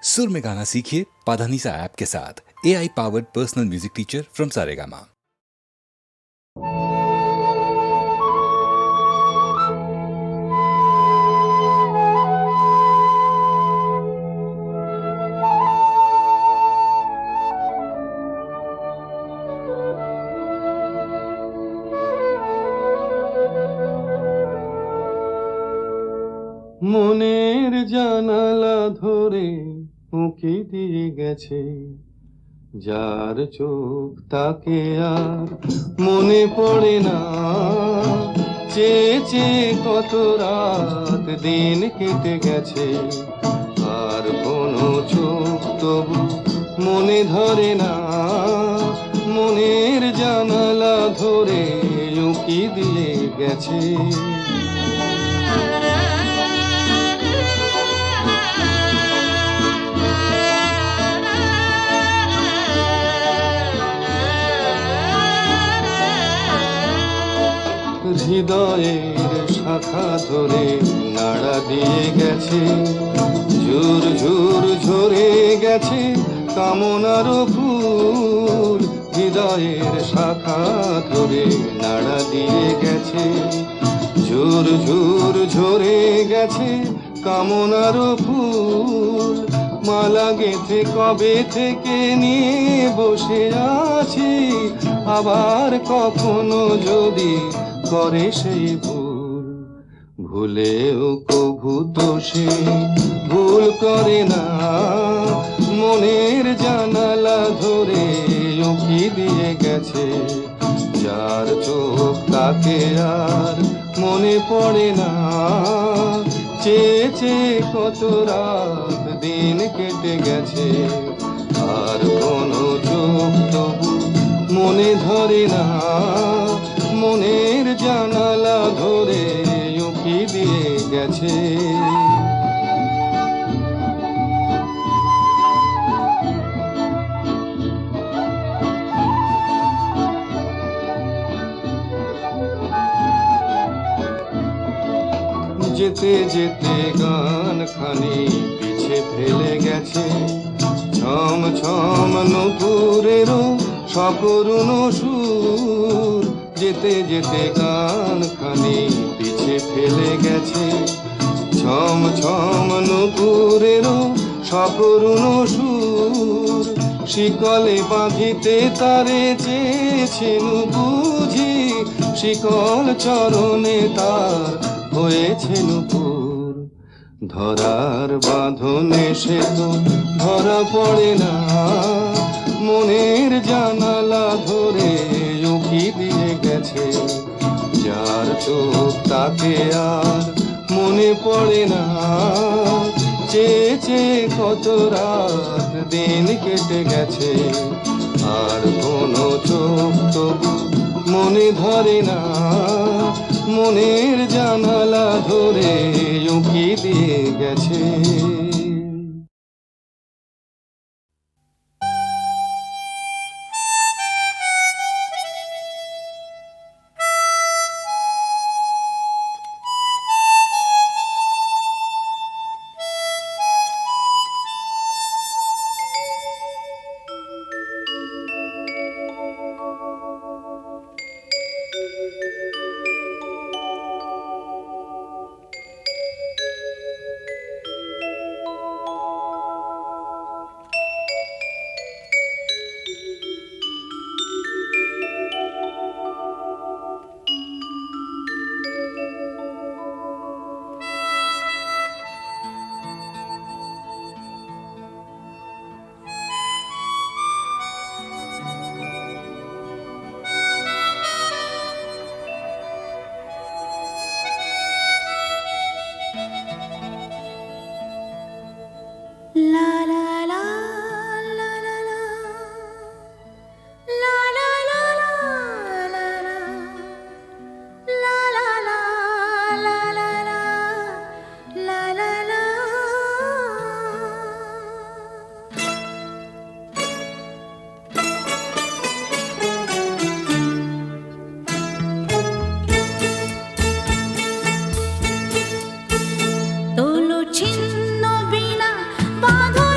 सुर में गाना सीखिए पाधानीसा ऐप के साथ। AI powered personal music teacher from Saregama. মনের জানালা ধরে উঁকি দিয়ে গেছে, যার চোখ তাকে আর মনে পড়ে না। চেয়ে চেয়ে কত রাত দিন কেটে গেছে, আর কোনো চোখ তবু মনে ধরে না। মনের জানালা ধরে উঁকি দিয়ে গেছে। হৃদয়ের শাখা ধরে নাড়া দিয়ে গেছে, ঝুর ঝুর ঝরে গেছে কামনার ফুল। হৃদয়ের শাখা ধরে নাড়া দিয়ে গেছে, ঝুর ঝুর ঝরে গেছে কামনার ফুল। মালা গেঁথে কবে থেকে নিয়ে বসে আছি, আবার কখনো যদি করে সেই ভুল। ভুলেও কভু তো সে ভুল করে না। মনের জানালা ধরে উঁকি দিয়ে গেছে, যার চোখ তাকে আর মনে পড়ে না। চেয়ে চেয়ে কত রাত দিন কেটে গেছে, আর কোনো চোখ তবু মনে ধরে না। মনের জানালা ধরে উঁকি দিয়ে গেছে। যেতে যেতে গান খানি পিছে ফেলে গেছে, ছম ছম নূপুরেরও সকরুণ সুর। যেতে যেতে গান খানি পিছে ফেলে গেছে, ছম ছম নূপুরেরও সকরুণ সুর। শিকলে বাঁধিতে তারে চেয়েছেন বুঝি, শিকল চরণে তার হয়েছে নূপুর। ধরার বাঁধনে সে তো ধরা পড়ে না। মনের জানালা ধরে উঁকি দিয়ে গেছে, যার চোখ তাকে আর মনে পড়ে না। চেয়ে চেয়ে কত রাত দিন কেটে গেছে, আর কোনো চোখ তবু মনে ধরে না। মনের জানালা ধরে উঁকি দিয়ে গেছে। ছিন্ন বিনা বাঁধো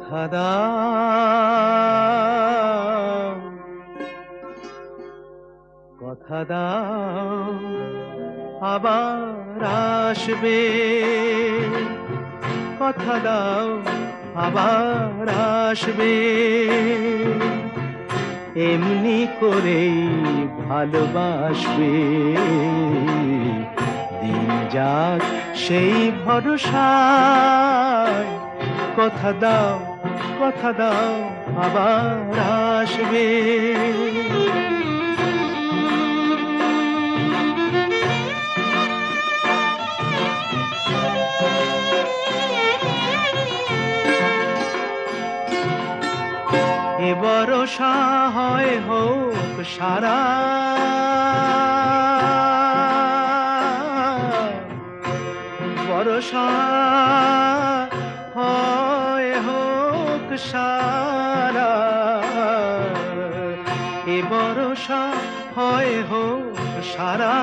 কথা দাও, কথা দাও আবার আসবে, কথা দাও আবার আসবে, এমনি করেই ভালোবাসবে, দিন যাক সেই ভরসায়, কথা দাও, কথা দাও আবার আসবে। এ ভরসা হয় হোক সারা, ভরসা হয় হোক সারা, এ ভরসা হয় হোক সারা,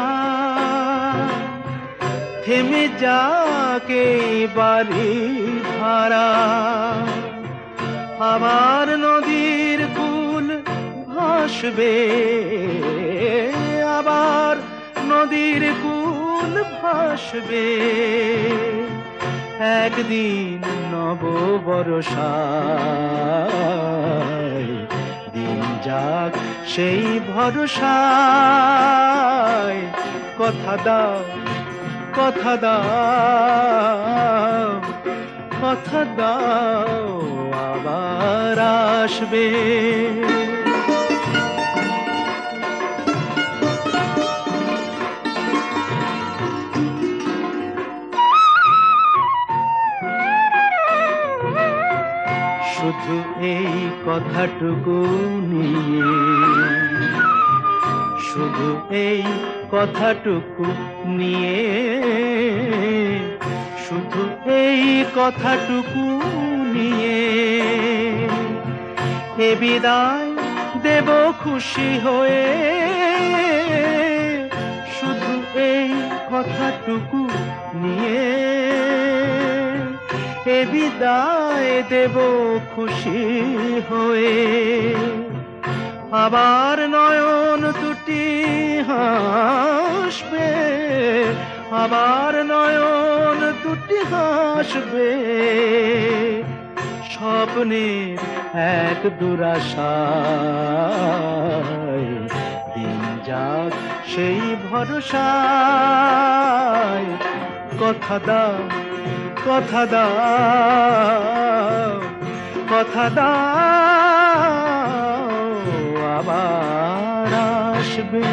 থেমে যাকে বাড়ি ধারা, আবার নদীর কূল ভাসবে, আবার নদীর কূল ভাসবে, একদিন নব বরষায়, দিন যাক সেই ভরসায়, কথা দাও, কথা দাও, কথা দাও আবার আসবে। শুধু এই কথাটুকু নিয়ে, শুধু এই কথাটুকু নিয়ে, শুধু এই কথাটুকু নিয়ে, এ বিদায় দেব খুশি হয়ে, শুধু এই কথাটুকু নিয়ে, এ বিদায় দেব খুশি হয়ে, আবার নয়ন দুটি হাসবে, আবার নয়ন দুটি হাসবে, স্বপ্নের এক দুরাশায়, দিন যাক সেই ভরসায়, কথা দাও, কথা দাও, কথা দাও আবার আসবে।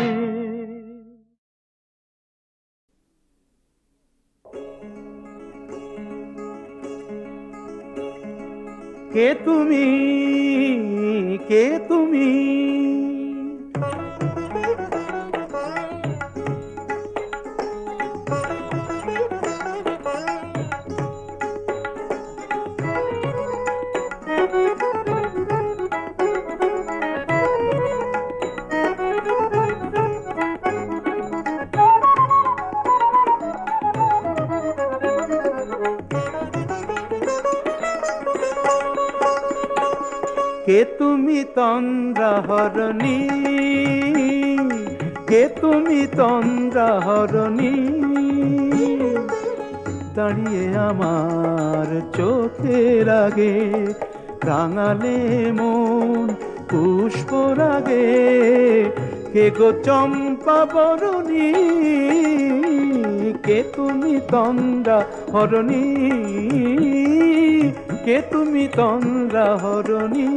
কে তুমি, কে তুমি, কে তুমি তন্দ্রাহরণী, কে তুমি তন্দ্রাহরণী, দাঁড়িয়ে আমার চোখের আগে, রাঙালে মন পুষ্পরাগে, কে গো চম্পা বরণী, কে তুমি তন্দ্রাহরণী, কে তুমি তন্দ্রাহরণী।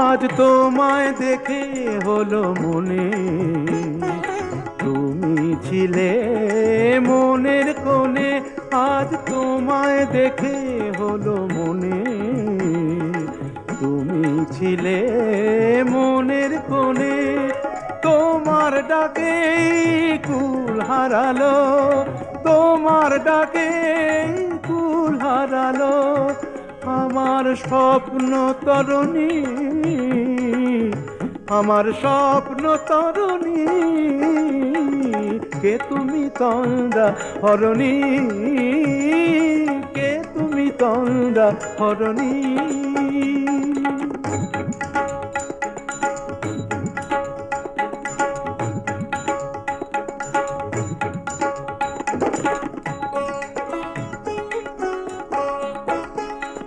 আজ তোমায় দেখে হলো মনে, তুমি ছিলে মনের কোণে, আজ তোমায় দেখে হলো মনে, তুমি ছিলে মনের কোণে, তোমার ডাকে কুল হারালো, তোমার ডাকে কুল হারালো আমার স্বপ্ন তরুণী, আমার স্বপ্ন তরুণী। কে তুমি তন্দ্রা হরণী, কে তুমি তন্দ্রা হরণী।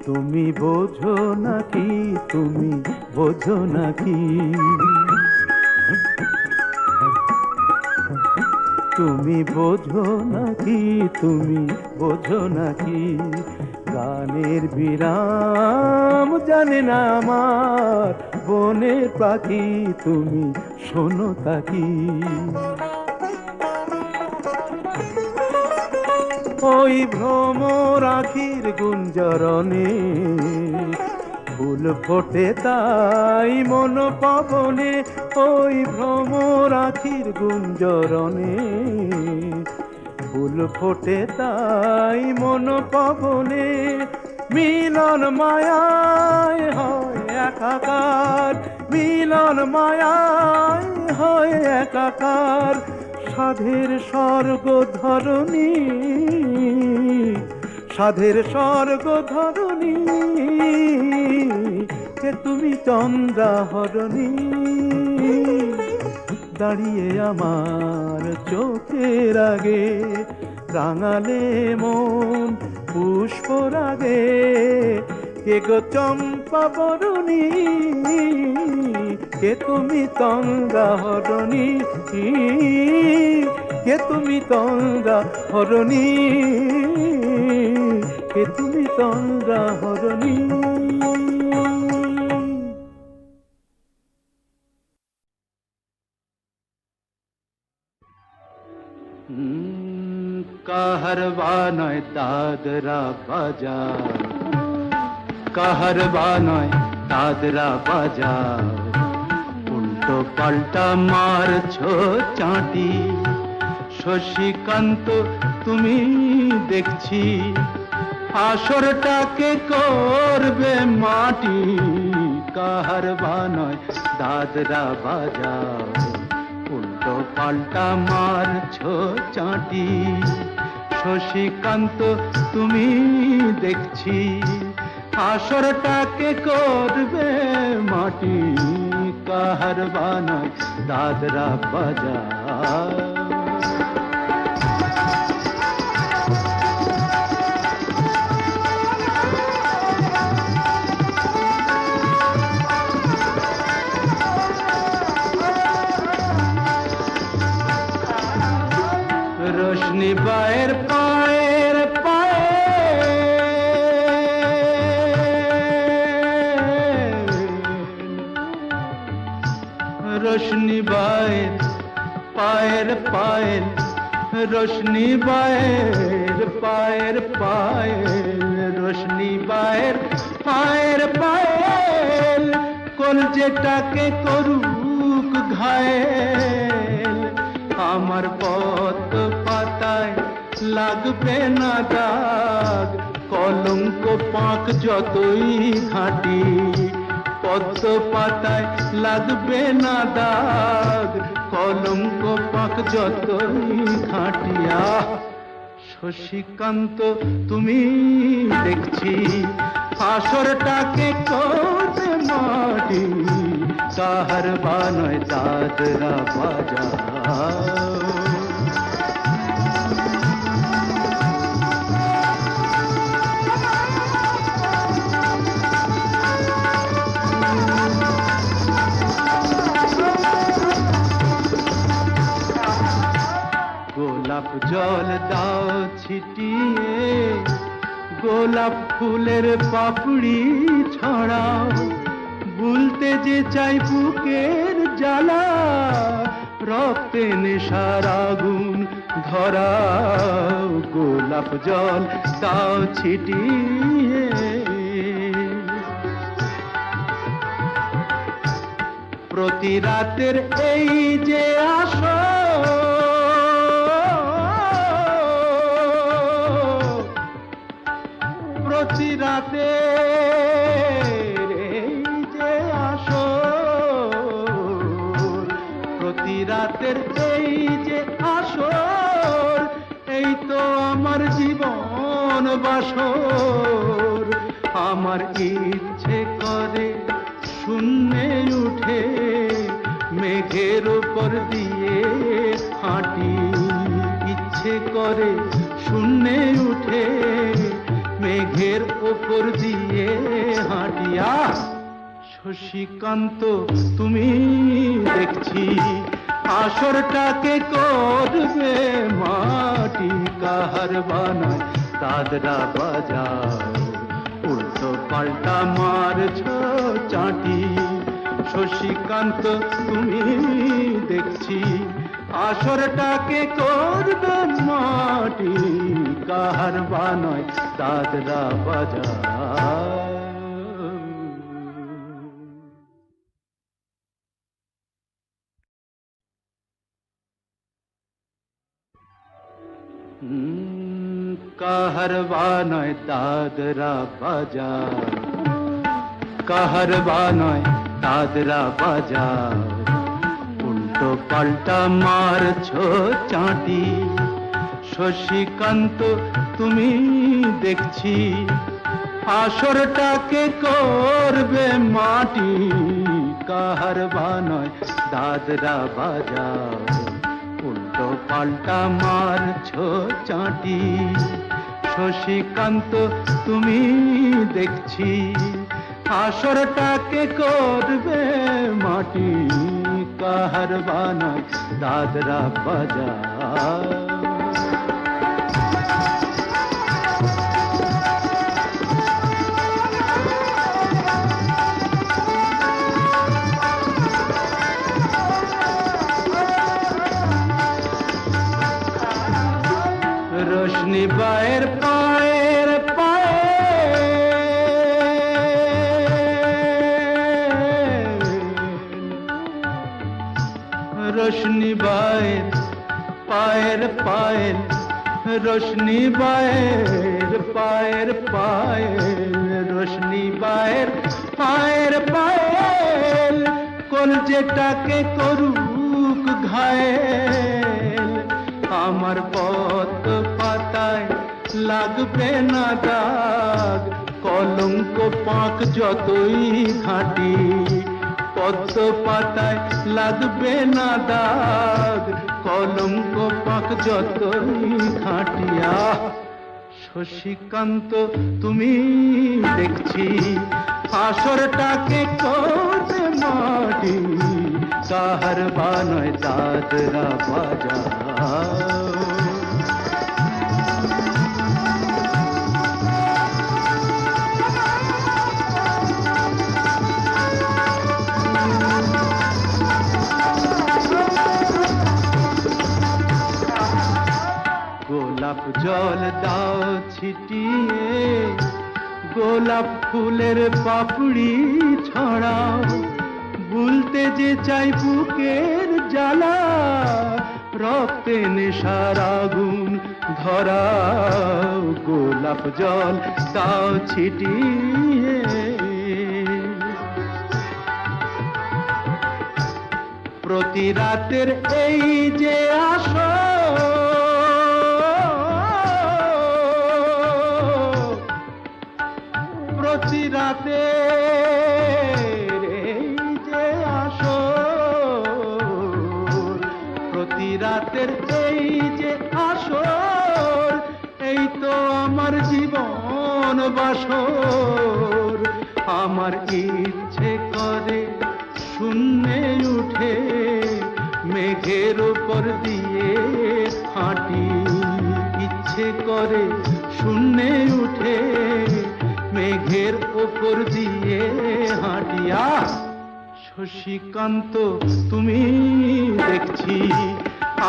তুমি বোঝো নাকি, তুমি বোঝো নাকি, তুমি বোঝো নাকি, তুমি বোঝো নাকি, গানের বিরাম জানে না আমার বনের পাখি, তুমি শোনো তাকি। ওই ভ্রমর আখির গুঞ্জরণে ফুল ফোটে তাই মন পবনে, ওই ভ্রমর আখির গুঞ্জরণে ফুল ফোটে তাই মন পবনে। মিলন মায়ায় হয় একাকার, মিলন মায়ায় হয় একাকার, সাধের স্বর্গ ধরণী, সাধের স্বর্গ ধরণী। কে তুমি চন্দ্রা হরণী, দাঁড়িয়ে আমার চোখের আগে রাঙালে মন পুষ্প রাগে। কে গো চম্পা বরণী, কে তুমি তন্দ্রা হরণী, কে তুমি তন্দ্রা হরণী, কে তুমি তন্দ্রা হরণী। কাহারবা নয় দাদরা বাজার, কাহারবা নয় দাদরা বাজার, উল্টো পাল্টা মারছো চাঁটি। শশীকান্ত তুমি দেখছি আসরটাকে করবে মাটি। কাহারবা নয় দাদরা বাজার, উল্টো পাল্টা মারছো চাঁটি। শশীকান্ত তুমি দেখছি আসরটাকে করবে মাটি। কাহারবা নয় দাদরা বাজার। रोशनी बाहर पाएर पाए, रोशनी बाहर पाएर पाएर, रोशनी बाहर पाएर पाएर, रोशनी बाहर पाएर पाएर, কলজেটাকে করুক ঘায়েল। আমার পথ পাতায় লাগবে না দাগ, কলঙ্ক পাক যতই ঘাঁটি। পদ্ম পাতায় লাগবে না দাগ, কলঙ্ক পাক যতই ঘাঁটিয়া। শশীকান্ত তুমি দেখছি আসরটাকে করবে মাটি। কাহারবা নয় দাদরা বাজার। গোলাপ জল দাও ছিটিয়ে, গোলাপ ফুলের পাপড়ি ছড়াও। ভুলতে যে চাই বুকের জ্বালা, রক্তে নেশার আগুন ধরাও। গোলাপ জল দাও ছিটিয়ে, প্রতি রাতের এই যে আসর, প্রতি রাতের এই যে আসর, প্রতি রাতের এই যে আসর, এই তো আমার জীবন বাসর। আমার ইচ্ছে করে শূন্যে উঠে মেঘের উপর দিয়ে হাঁটি, ইচ্ছে করে শূন্যে উঠে মেঘের উপর দিয়ে হাঁটিয়া। শশীকান্ত তুমি দেখছি আসরটাকে করবে মাটি, কাহার বানায় দাদরা বাজাও, উল্টো পাল্টা মারছ চাটি। শশীকান্ত তুমি দেখছি আসরটাকে করবে মাটি, কাহার বানায় দাদরা বাজাও। কাহার বানায় দাদরা বাজাও, কাহার বানায় দাদরা বাজাও, উল্টো পাল্টা মারছো চাটি। শশীকান্ত তুমি দেখছি আসরটাকে করবে মাটি, কাহার বানায় দাদরা বাজাও, উল্টো পাল্টা মারছো চাটি। শশীকান্ত তুমি দেখছি আসরটাকে করবে মাটি, কাহার বানায় দাদরা বাজাও। रोशनी बाहर पाएर पाए, रोशनी बाहर पाएर पाएर, रोशनी बाहर पाएर पाएर, रोशनी बाहर पाएर पाएर, কলজেটাকে করুক ঘায়েল। আমার পথ পাতায় লাগবে না দাগ, কলঙ্ক পাক যতই ঘাঁটি, পদ্ম পাতায় লাগবে না দাগ, কলঙ্ক পাক যতই ঘাঁটিয়া। শশীকান্ত তুমি দেখছি আসরটাকে করবে মাটি, কাহার বানায় দাদরা বাজাও। গোলাপ জল দাও ছিটিয়ে, গোলাপ ফুলের পাপড়ি ছড়াও, ভুলতে যে চাই বুকের জ্বালা, রক্তে নেশার আগুন ধরাও। গোলাপ জল দাও ছিটিয়ে, প্রতি রাতের এই যে আসর, প্রতি রাতের এই যে আসর, প্রতি রাতের এই যে আসর, এই তো আমার জীবন বাসর। আমার ইচ্ছে করে শূন্যে উঠে মেঘের উপর দিয়ে হাঁটি, ইচ্ছে করে শূন্যে উঠে মেঘের উপর দিয়ে হাঁটিয়া। শশীকান্ত তুমি দেখছি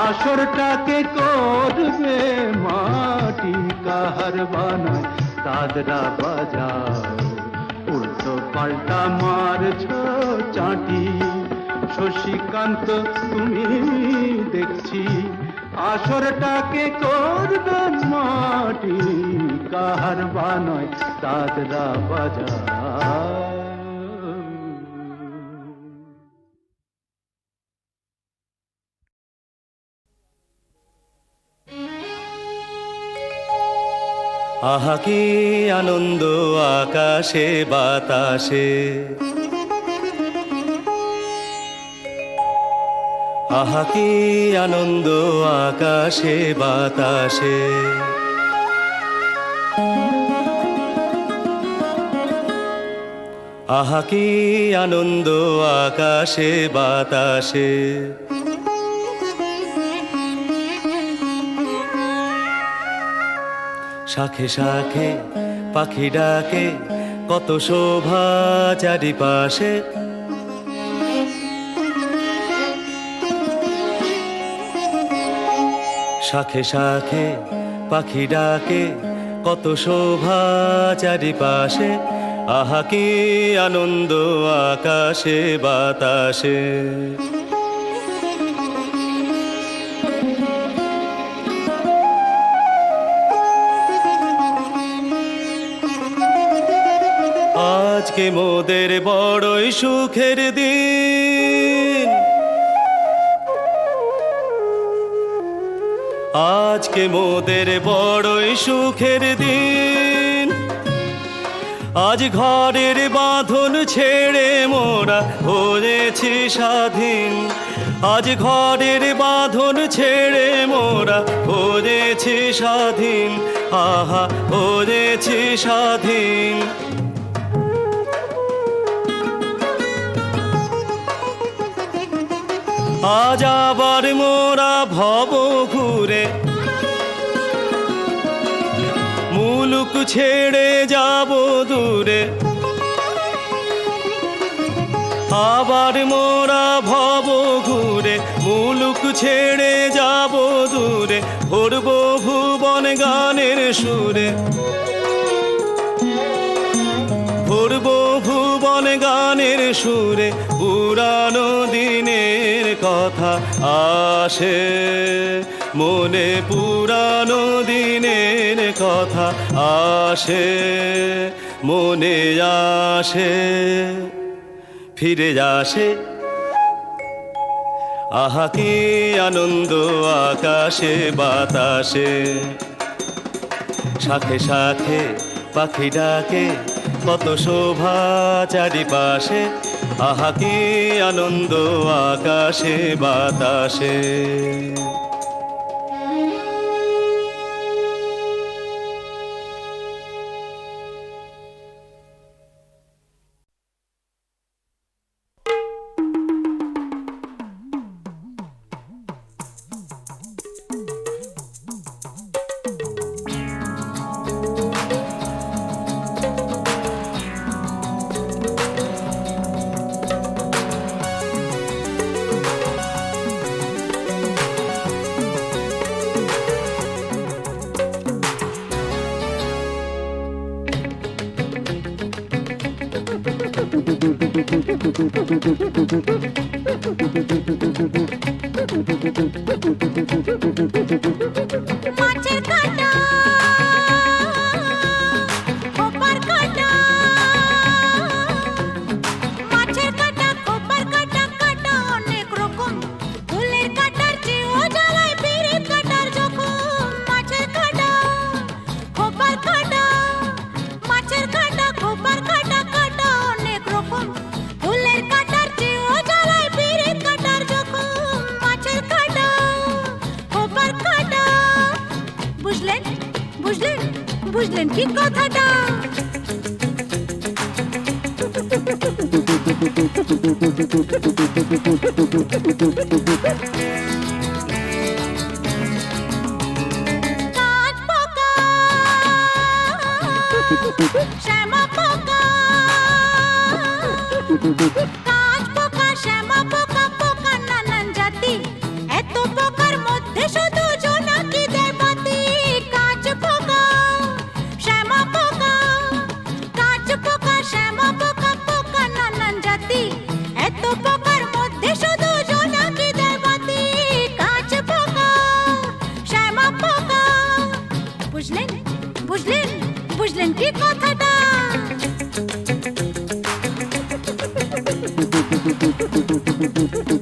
আসরটাকে করবে মাটি, কাহার বানায় দাদরা বাজাও, উল্টো পাল্টা মারছ চাটি। শশীকান্ত তুমি দেখছি আসরটাকে করবে মাটি, কাহার বানয় দাদরা বাজার। আহা কি আনন্দ আকাশে বাতাসে, আহা কি আনন্দ আকাশে বাতাসে, আহা কি আনন্দ আকাশে বাতাসে। শাখে শাখে পাখি ডাকে কত শোভা চারিপাশে, শাখে শাখে পাখি ডাকে কত শোভা চারিপাশে, আহা কি আনন্দ আকাশে বাতাসে। আজকে মোদের বড়ই সুখের দিন, আজকে মোদের বড়ই সুখের দিন। আজ ঘরের বাঁধন ছেড়ে মোরা হয়েছি স্বাধীন, আজ ঘরের বাঁধন ছেড়ে মোরা হয়েছি স্বাধীন, আহা হয়েছি স্বাধীন। আজ আবার মোরা ভব ঘুরে মুলুক ছেড়ে যাব দূরে, আবার মোরা ভব ঘুরে মুলুক ছেড়ে যাব দূরে, ভরব ভুবন গানের সুরে, ভরব ভুবন গানের সুরে। পুরানো দিনের কথা আসে মনে, পুরানো দিনের কথা আসে মনে, আসে ফিরে আসে। আহা কি আনন্দ আকাশে বাতাসে, শাখে শাখে পাখি ডাকে কত শোভা চারিপাশে, আহা কি আনন্দ আকাশে বাতাসে। মাছের কাঁটা খোপার কাঁটা, মাছের কাঁটা খোপার কাঁটা, কাঁটা অনেক রকম, ফুলের কাঁটার চেয়েও জ্বালায় পিরিত কাঁটার জখম। মাছের কাঁটা খোপার কাঁটা, মাছের কাঁটা খোপার কাঁটা, কাঁটা অনেক রকম, ফুলের কাঁটার চেয়েও জ্বালায় পিরিত কাঁটার জখম। মাছের কাঁটা খোপার কাঁটা, বুঝলেন বুঝলেন বুঝলেন কি কথাটা? কাঁচ পোকা, শ্যামা পোকা, কাঁচ পোকা শ্যামা পোকা, পোকা নানান জাতি, এত পোকার মধ্যে শুধু জোনাকি দেয় বাতি। কাঁচ পোকা শ্যামা পোকা, কাঁচ পোকা শ্যামা পোকা, পোকা নানান জাতি, এত পোকার মধ্যে শুধু টুক